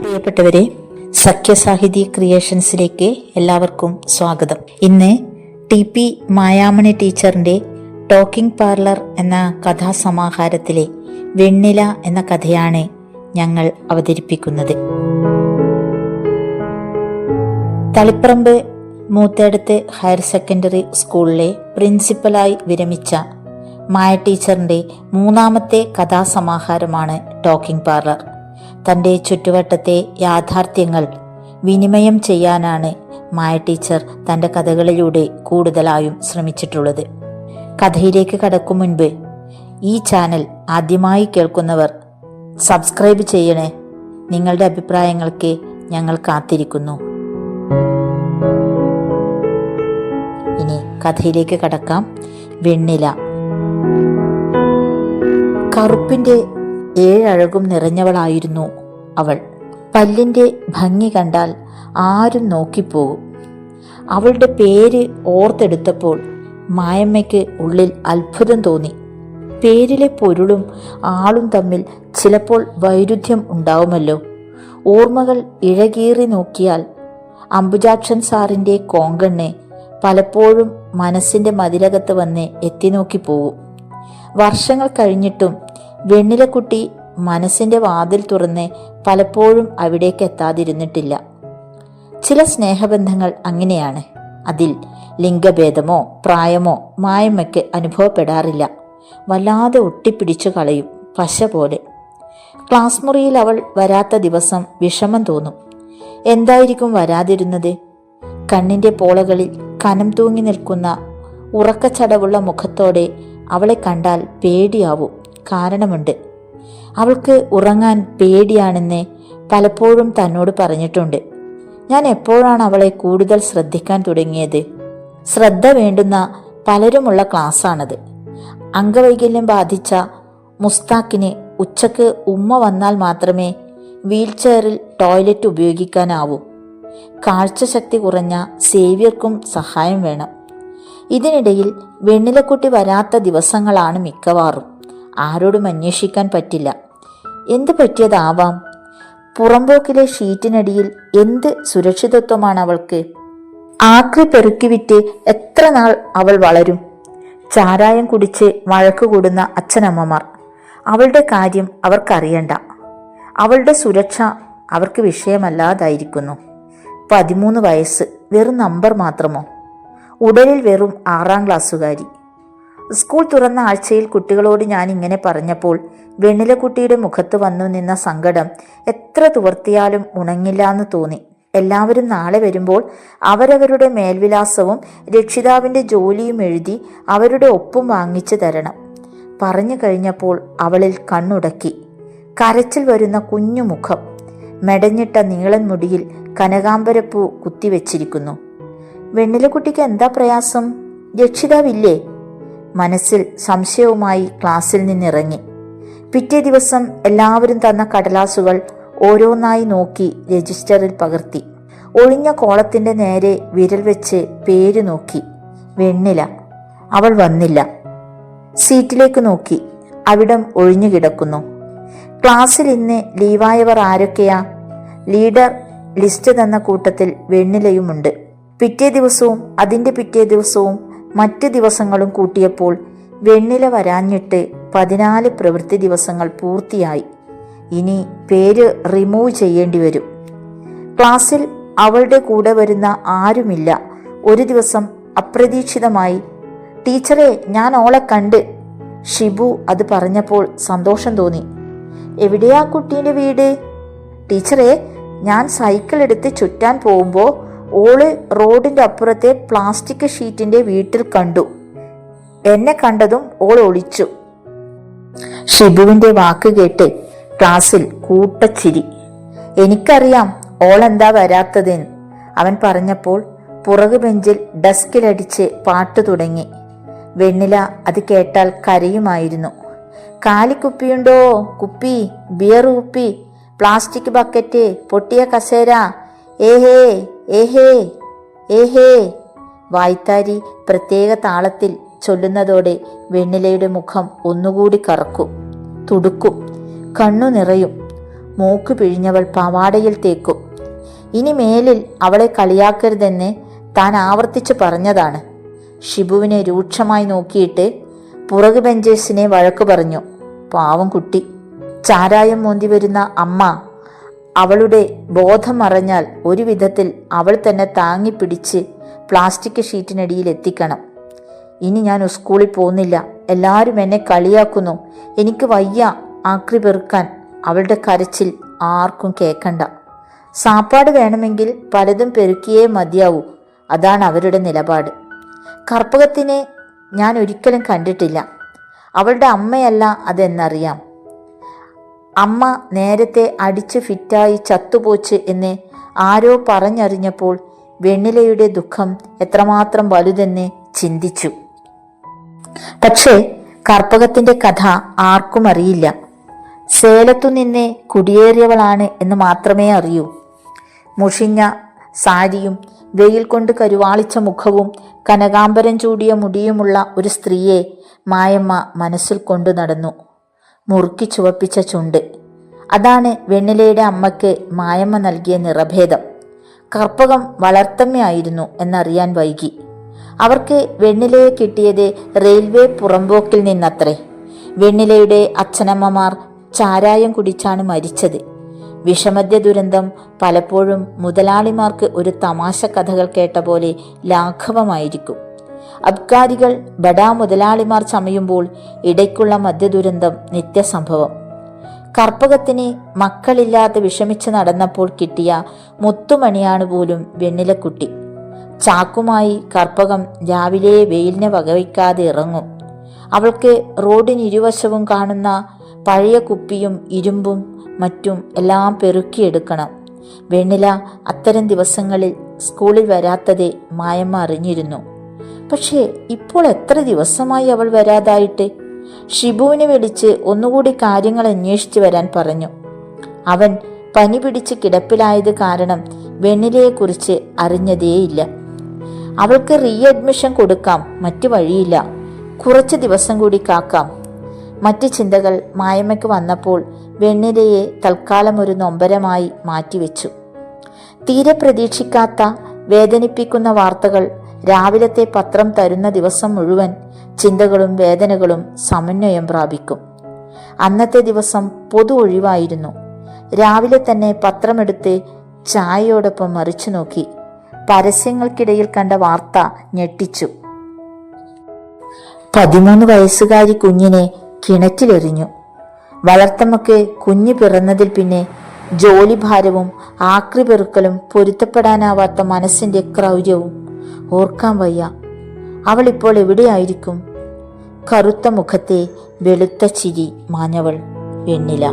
പ്രിയപ്പെട്ടവരെ, സഖ്യസാഹിതി ക്രിയേഷൻസിലേക്ക് എല്ലാവർക്കും സ്വാഗതം. ഇന്ന് TP മായാമണി ടീച്ചറിന്റെ ടോക്കിംഗ് പാർലർ എന്ന കഥാസമാഹാരത്തിലെ വെണ്ണില എന്ന കഥയാണ് ഞങ്ങൾ അവതരിപ്പിക്കുന്നത്. തളിപ്പറമ്പ് മൂത്തേടത്ത് ഹയർ സെക്കൻഡറി സ്കൂളിലെ പ്രിൻസിപ്പലായി വിരമിച്ച മായ ടീച്ചറിന്റെ മൂന്നാമത്തെ കഥാസമാഹാരമാണ് ടോക്കിംഗ് പാർലർ. തൻ്റെ ചുറ്റുവട്ടത്തെ യാഥാർത്ഥ്യങ്ങൾ വിനിമയം ചെയ്യാനാണ് മായ ടീച്ചർ തൻ്റെ കഥകളിലൂടെ കൂടുതലായും ശ്രമിച്ചിട്ടുള്ളത്. കഥയിലേക്ക് കടക്കും മുൻപ് ഈ ചാനൽ ആദ്യമായി കേൾക്കുന്നവർ സബ്സ്ക്രൈബ് ചെയ്യണേ. നിങ്ങളുടെ അഭിപ്രായങ്ങൾക്ക് ഞങ്ങൾ കാത്തിരിക്കുന്നു. ഇനി കഥയിലേക്ക് കടക്കാം. വെണ്ണില. കറുപ്പിന്റെ 7 അഴകും നിറഞ്ഞവളായിരുന്നു അവൾ. പല്ലിന്റെ ഭംഗി കണ്ടാൽ ആരും നോക്കിപ്പോകും. അവളുടെ പേര് ഓർത്തെടുത്തപ്പോൾ മായമ്മയ്ക്ക് ഉള്ളിൽ അത്ഭുതം തോന്നി. പേരിലെ പൊരുളും ആളും തമ്മിൽ ചിലപ്പോൾ വൈരുദ്ധ്യം ഉണ്ടാവുമല്ലോ. ഓർമ്മകൾ ഇഴകീറി നോക്കിയാൽ അംബുജാക്ഷൻ സാറിന്റെ കോങ്കണ്ണെ പലപ്പോഴും മനസ്സിന്റെ മതിലകത്ത് വന്ന് എത്തിനോക്കി പോകും. വർഷങ്ങൾ കഴിഞ്ഞിട്ടും വെണ്ണിലക്കുട്ടി മനസ്സിന്റെ വാതിൽ തുറന്ന് പലപ്പോഴും അവിടേക്ക് എത്താതിരുന്നിട്ടില്ല. ചില സ്നേഹബന്ധങ്ങൾ അങ്ങനെയാണ്. അതിൽ ലിംഗഭേദമോ പ്രായമോ മായമ്മയ്ക്ക് അനുഭവപ്പെടാറില്ല. വല്ലാതെ ഒട്ടിപ്പിടിച്ചു കളയും, പശ പോലെ. ക്ലാസ് മുറിയിൽ അവൾ വരാത്ത ദിവസം വിഷമം തോന്നും. എന്തായിരിക്കും വരാതിരുന്നത്? കണ്ണിന്റെ പോളകളിൽ കനം തൂങ്ങി നിൽക്കുന്ന ഉറക്കച്ചടവുള്ള മുഖത്തോടെ അവളെ കണ്ടാൽ പേടിയാവും. കാരണമുണ്ട്. അവൾക്ക് ഉറങ്ങാൻ പേടിയാണെന്ന് പലപ്പോഴും തന്നോട് പറഞ്ഞിട്ടുണ്ട്. ഞാൻ എപ്പോഴാണ് അവളെ കൂടുതൽ ശ്രദ്ധിക്കാൻ തുടങ്ങിയത്? ശ്രദ്ധ വേണ്ടുന്ന പലരുമുള്ള ക്ലാസ്സാണത്. അംഗവൈകല്യം ബാധിച്ച മുസ്താഖിന് ഉച്ചക്ക് ഉമ്മ വന്നാൽ മാത്രമേ വീൽചെയറിൽ ടോയ്ലറ്റ് ഉപയോഗിക്കാനാവൂ. കാഴ്ചശക്തി കുറഞ്ഞ സേവ്യർക്കും സഹായം വേണം. ഇതിനിടയിൽ വെണ്ണിലക്കുട്ടി വരാത്ത ദിവസങ്ങളാണ് മിക്കവാറും. ആരോടും അന്വേഷിക്കാൻ പറ്റില്ല. എന്ത് പറ്റിയതാവാം? പുറമ്പോക്കിലെ ഷീറ്റിനടിയിൽ എന്ത് സുരക്ഷിതത്വമാണ് അവൾക്ക്? ആക്രി പെറുക്കി വിറ്റ് എത്ര നാൾ അവൾ വളരും? ചാരായം കുടിച്ച് വഴക്ക് കൂടുന്ന അച്ഛനമ്മമാർ. അവളുടെ കാര്യം അവർക്കറിയണ്ട. അവളുടെ സുരക്ഷ അവർക്ക് വിഷയമല്ലാതായിരിക്കുന്നു. 13 വയസ്സ്, വെറും നമ്പർ മാത്രമോ? ഉടലിൽ വെറും 6ാം ക്ലാസ്സുകാരി. സ്കൂൾ തുറന്ന ആഴ്ചയിൽ കുട്ടികളോട് ഞാൻ ഇങ്ങനെ പറഞ്ഞപ്പോൾ വെണ്ണിലക്കുട്ടിയുടെ മുഖത്ത് വന്നു നിന്ന സങ്കടം എത്ര തുവർത്തിയാലും ഉണങ്ങില്ലാന്ന് തോന്നി. എല്ലാവരും നാളെ വരുമ്പോൾ അവരവരുടെ മേൽവിലാസവും രക്ഷിതാവിൻ്റെ ജോലിയും എഴുതി അവരുടെ ഒപ്പും വാങ്ങിച്ചു തരണം. പറഞ്ഞു കഴിഞ്ഞപ്പോൾ അവളിൽ കണ്ണുടക്കി. കരച്ചിൽ വരുന്ന കുഞ്ഞു മുഖം. മെടഞ്ഞിട്ട നീളൻ മുടിയിൽ കനകാംബരപ്പൂ കുത്തിവെച്ചിരിക്കുന്നു. വെണ്ണിലക്കുട്ടിക്ക് എന്താ പ്രയാസം? രക്ഷിതാവില്ലേ? മനസ്സിൽ സംശയവുമായി ക്ലാസ്സിൽ നിന്നിറങ്ങി. പിറ്റേ ദിവസം എല്ലാവരും തന്ന കടലാസുകൾ ഓരോന്നായി നോക്കി രജിസ്റ്ററിൽ പകർത്തി. ഒഴിഞ്ഞ കോളത്തിന്റെ നേരെ വിരൽ വെച്ച് പേര് നോക്കി. വെണ്ണില. അവൾ വന്നില്ല. സീറ്റിലേക്ക് നോക്കി. അവിടം ഒഴിഞ്ഞു കിടക്കുന്നു. ക്ലാസ്സിൽ ഇന്ന് ലീവായവർ ആരൊക്കെയാ? ലീഡർ ലിസ്റ്റ് തന്ന കൂട്ടത്തിൽ വെണ്ണിലയുമുണ്ട്. പിറ്റേ ദിവസവും അതിൻ്റെ പിറ്റേ ദിവസവും മറ്റ് ദിവസങ്ങളും കൂട്ടിയപ്പോൾ വെണ്ണില വരാഞ്ഞിട്ട് 14 പ്രവൃത്തി ദിവസങ്ങൾ പൂർത്തിയായി. ഇനി പേര് റിമൂവ് ചെയ്യേണ്ടി വരും. ക്ലാസ്സിൽ അവളുടെ കൂടെ വരുന്ന ആരുമില്ല. ഒരു ദിവസം അപ്രതീക്ഷിതമായി ടീച്ചറെ, ഞാൻ ഓളെ കണ്ട്. ഷിബു അത് പറഞ്ഞപ്പോൾ സന്തോഷം തോന്നി. എവിടെയാ കുട്ടീൻ്റെ വീട്? ടീച്ചറെ, ഞാൻ സൈക്കിൾ എടുത്ത് ചുറ്റാൻ പോകുമ്പോൾ ഓള് റോഡിന്റെ അപ്പുറത്തെ പ്ലാസ്റ്റിക് ഷീറ്റിന്റെ വീട്ടിൽ കണ്ടു. എന്നെ കണ്ടതും ഓൾ ഒളിച്ചു. ഷിബുവിന്റെ വാക്ക് കേട്ട് ക്ലാസ്സിൽ കൂട്ടച്ചിരി. എനിക്കറിയാം ഓളെന്താ വരാത്തതെന്ന് അവൻ പറഞ്ഞപ്പോൾ പുറകു ബെഞ്ചിൽ ഡെസ്കിലടിച്ച് പാട്ട് തുടങ്ങി. വെണ്ണില അത് കേട്ടാൽ കരയുമായിരുന്നു. കാലിക്കുപ്പിയുണ്ടോ? കുപ്പി, ബിയർ കുപ്പി, പ്ലാസ്റ്റിക് ബക്കറ്റ്, പൊട്ടിയ കസേര, ഏഹേ ഏഹേ ഏഹേ. വായ്ത്താരി പ്രത്യേക താളത്തിൽ ചൊല്ലുന്നതോടെ വെണ്ണിലയുടെ മുഖം ഒന്നുകൂടി കറക്കും, തുടുക്കും, കണ്ണു നിറയും. മൂക്ക് പിഴിഞ്ഞവൾ പാവാടയിൽ തേക്കും. ഇനി മേലിൽ അവളെ കളിയാക്കരുതെന്ന് താൻ ആവർത്തിച്ചു പറഞ്ഞതാണ്. ഷിബുവിനെ രൂക്ഷമായി നോക്കിയിട്ട് പുറകു ബെഞ്ചേഴ്സിനെ വഴക്കു പറഞ്ഞു. പാവം കുട്ടി. ചാരായം മോന്തി വരുന്ന അമ്മ അവളുടെ ബോധം മറഞ്ഞാൽ ഒരു വിധത്തിൽ അവൾ തന്നെ താങ്ങിപ്പിടിച്ച് പ്ലാസ്റ്റിക് ഷീറ്റിനടിയിൽ എത്തിക്കണം. ഇനി ഞാൻ സ്കൂളിൽ പോകുന്നില്ല, എല്ലാവരും എന്നെ കളിയാക്കുന്നു, എനിക്ക് വയ്യ ആക്രി പെറുക്കാൻ. അവളുടെ കരച്ചിൽ ആർക്കും കേൾക്കണ്ട. സാപ്പാട് വേണമെങ്കിൽ പലതും പെരുക്കിയേ മതിയാവൂ, അതാണ് അവരുടെ നിലപാട്. കർപ്പകത്തിനെ ഞാൻ ഒരിക്കലും കണ്ടിട്ടില്ല. അവളുടെ അമ്മയല്ല അതെന്നറിയാം. അമ്മ നേരത്തെ അടിച്ച് ഫിറ്റായി ചത്തുപോച്ച് എന്ന് ആരോ പറഞ്ഞറിഞ്ഞപ്പോൾ വെണ്ണിലയുടെ ദുഃഖം എത്രമാത്രം വലുതെന്ന് ചിന്തിച്ചു. പക്ഷേ കർപ്പകത്തിന്റെ കഥ ആർക്കും അറിയില്ല. സേലത്തുനിന്ന് കുടിയേറിയവളാണ് എന്ന് മാത്രമേ അറിയൂ. മുഷിഞ്ഞ സാരിയും വെയിൽ കൊണ്ട് കരുവാളിച്ച മുഖവും കനകാംബരം ചൂടിയ മുടിയുമുള്ള ഒരു സ്ത്രീയെ മായമ്മ മനസ്സിൽ കൊണ്ടു നടന്നു. മുറുക്കി ചുവപ്പിച്ച ചുണ്ട്, അതാണ് വെണ്ണിലയുടെ അമ്മയ്ക്ക് മായമ്മ നൽകിയ നിറഭേദം. കർപ്പകം വളർത്തമ്മയായിരുന്നു എന്നറിയാൻ വൈകി. അവർക്ക് വെണ്ണിലയെ കിട്ടിയത് റെയിൽവേ പുറമ്പോക്കിൽ നിന്നത്രേ. വെണ്ണിലയുടെ അച്ഛനമ്മമാർ ചാരായം കുടിച്ചാണ് മരിച്ചത്. വിഷമദ്യ ദുരന്തം പലപ്പോഴും മുതലാളിമാർക്ക് ഒരു തമാശ കഥകൾ കേട്ട പോലെ ലാഘവമായിരിക്കും. അബ്കാരികൾ ബഡാ മുതലാളിമാർ ചമയുമ്പോൾ ഇടയ്ക്കുള്ള മദ്യദുരന്തം നിത്യസംഭവം. കർപ്പകത്തിന് മക്കളില്ലാതെ വിഷമിച്ച് നടന്നപ്പോൾ കിട്ടിയ മുത്തുമണിയാണ് പോലും വെണ്ണിലക്കുട്ടി. ചാക്കുമായി കർപ്പകം രാവിലെ വെയിലിനെ വകവയ്ക്കാതെ ഇറങ്ങും. അവൾക്ക് റോഡിനിരുവശവും കാണുന്ന പഴയ കുപ്പിയും ഇരുമ്പും മറ്റും എല്ലാം പെറുക്കിയെടുക്കണം. വെണ്ണില അത്തരം ദിവസങ്ങളിൽ സ്കൂളിൽ വരാത്തത് മായമ്മ അറിഞ്ഞിരുന്നു. പക്ഷേ ഇപ്പോൾ എത്ര ദിവസമായി അവൾ വരാതായിട്ട്? ഷിബുവിനെ വിളിച്ച് ഒന്നുകൂടി കാര്യങ്ങൾ അന്വേഷിച്ചു വരാൻ പറഞ്ഞു. അവൻ പനി പിടിച്ച് കിടപ്പിലായത് കാരണം വെണ്ണിലയെക്കുറിച്ച് അറിഞ്ഞതേയില്ല. അവൾക്ക് റീ അഡ്മിഷൻ കൊടുക്കാം, മറ്റു വഴിയില്ല. കുറച്ച് ദിവസം കൂടി കാക്കാം. മറ്റ് ചിന്തകൾ മായമ്മയ്ക്ക് വന്നപ്പോൾ വെണ്ണിലയെ തൽക്കാലം ഒരു നൊമ്പരമായി മാറ്റിവെച്ചു. തീരെ പ്രതീക്ഷിക്കാത്ത വേദനിപ്പിക്കുന്ന വാർത്തകൾ രാവിലത്തെ പത്രം തരുന്ന ദിവസം മുഴുവൻ ചിന്തകളും വേദനകളും സമന്വയം പ്രാപിക്കും. അന്നത്തെ ദിവസം പൊതു ഒഴിവായിരുന്നു. രാവിലെ തന്നെ പത്രമെടുത്ത് ചായയോടൊപ്പം മറിച്ചു നോക്കി. പരസ്യങ്ങൾക്കിടയിൽ കണ്ട വാർത്ത ഞെട്ടിച്ചു. 13 വയസ്സുകാരി കുഞ്ഞിനെ കിണറ്റിലെറിഞ്ഞു. വളർത്തമ്മക്ക് കുഞ്ഞ് പിറന്നതിൽ പിന്നെ ജോലിഭാരവും ആക്രി പെറുക്കലും പൊരുത്തപ്പെടാനാവാത്ത മനസ്സിന്റെ ക്രൗര്യവും ഓർക്കാൻ വയ്യ. അവൾ ഇപ്പോൾ എവിടെയായിരിക്കും? കറുത്ത മുഖത്തെ വെളുത്ത ചിരി മാഞ്ഞവൾ വെണ്ണില.